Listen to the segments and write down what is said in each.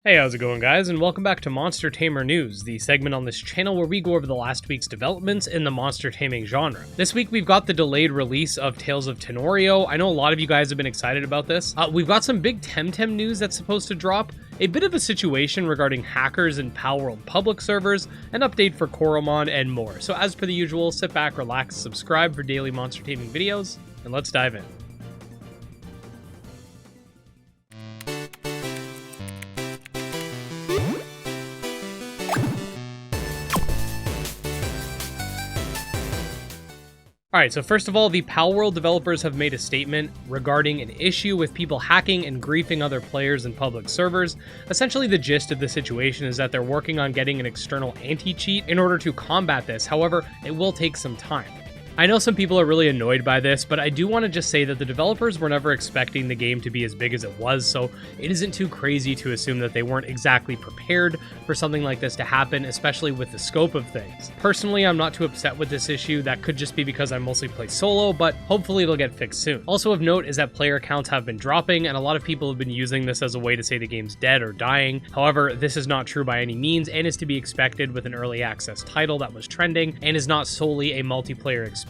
Hey, how's it going, guys, and welcome back to Monster Tamer News, the segment on this channel where we go over the last week's developments in the monster taming genre. This week we've got the delayed release of Tales of Tanorio. I know a lot of you guys have been excited about this. We've got some big Temtem news that's supposed to drop, a bit of a situation regarding hackers in Palworld public servers, an update for Coromon, and more. So as per the usual, sit back, relax, subscribe for daily monster taming videos, and let's dive in. Alright, so first of all, the Palworld developers have made a statement regarding an issue with people hacking and griefing other players in public servers. Essentially, the gist of the situation is that they're working on getting an external anti-cheat in order to combat this. However, it will take some time. I know some people are really annoyed by this, but I do want to just say that the developers were never expecting the game to be as big as it was, so it isn't too crazy to assume that they weren't exactly prepared for something like this to happen, especially with the scope of things. Personally, I'm not too upset with this issue. That could just be because I mostly play solo, but hopefully it'll get fixed soon. Also of note is that player counts have been dropping, and a lot of people have been using this as a way to say the game's dead or dying. However, this is not true by any means, and is to be expected with an early access title that was trending, and is not solely a multiplayer experience.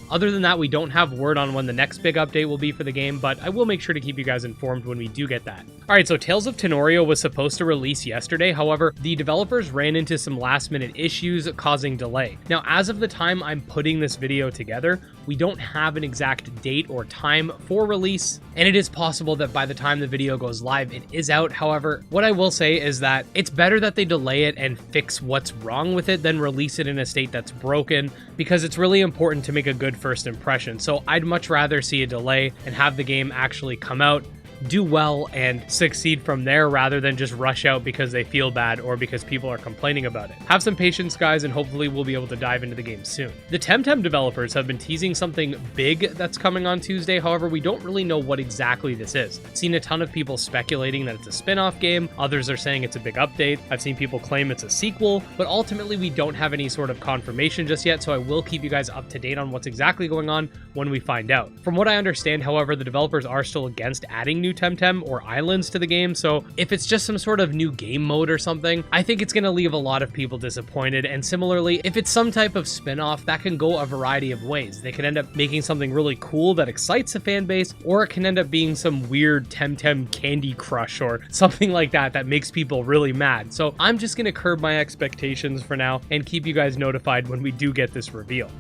Other than that, we don't have word on when the next big update will be for the game, but I will make sure to keep you guys informed when we do get that. Alright, so Tales of Tanorio was supposed to release yesterday, however, the developers ran into some last minute issues causing delay. Now, as of the time I'm putting this video together, we don't have an exact date or time for release, and it is possible that by the time the video goes live, it is out. However, what I will say is that it's better that they delay it and fix what's wrong with it than release it in a state that's broken, because it's really important to make a good first impression. So I'd much rather see a delay and have the game actually come out, do well, and succeed from there rather than just rush out because they feel bad or because people are complaining about it. Have some patience, guys, and hopefully we'll be able to dive into the game soon. The Temtem developers have been teasing something big that's coming on Tuesday. However, we don't really know what exactly this is. I've seen a ton of people speculating that it's a spin-off game. Others are saying it's a big update. I've seen people claim it's a sequel, but ultimately we don't have any sort of confirmation just yet, so I will keep you guys up to date on what's exactly going on when we find out. From what I understand, however, the developers are still against adding new Temtem or islands to the game, so if it's just some sort of new game mode or something, I think it's going to leave a lot of people disappointed. And similarly, if it's some type of spin-off, that can go a variety of ways. They could end up making something really cool that excites the fan base, or it can end up being some weird Temtem Candy Crush or something like that that makes people really mad. So I'm just going to curb my expectations for now and keep you guys notified when we do get this reveal.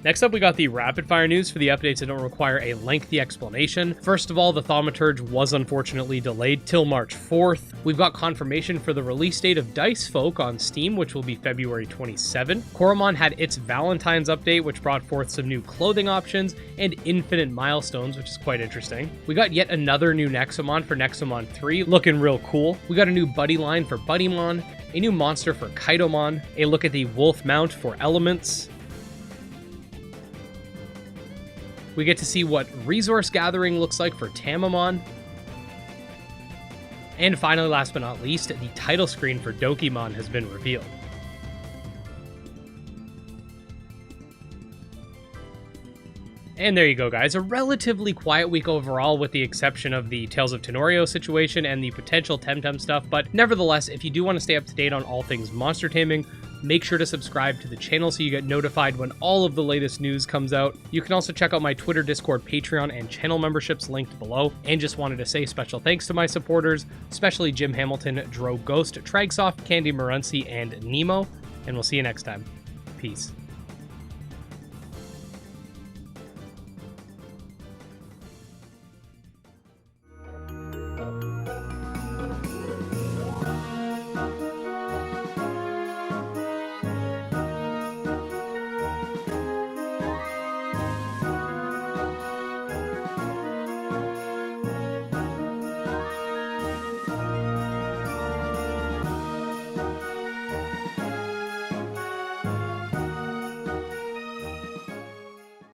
Next up, we got the Rapidfire news for the updates that don't require a lengthy explanation. First of all, the Thaumaturge was unfortunately delayed till March 4th. We've got confirmation for the release date of Dice Folk on Steam, which will be February 27. Coromon had its Valentine's update, which brought forth some new clothing options and infinite milestones, which is quite interesting. We got yet another new Nexomon for Nexomon 3, looking real cool. We got a new buddy line for Buddymon, a new monster for Kaitomon, a look at the Wolf Mount for Elements. We get to see what resource gathering looks like for Tamamon. And finally, last but not least, the title screen for Dokimon has been revealed. And there you go, guys. A relatively quiet week overall, with the exception of the Tales of Tanorio situation and the potential Temtem stuff. But nevertheless, if you do want to stay up to date on all things monster taming, make sure to subscribe to the channel so you get notified when all of the latest news comes out. You can also check out my Twitter, Discord, Patreon, and channel memberships linked below. And just wanted to say special thanks to my supporters, especially Jim Hamilton, Dro Ghost, TragSoft, Candy Morency, and Nemo. And we'll see you next time. Peace.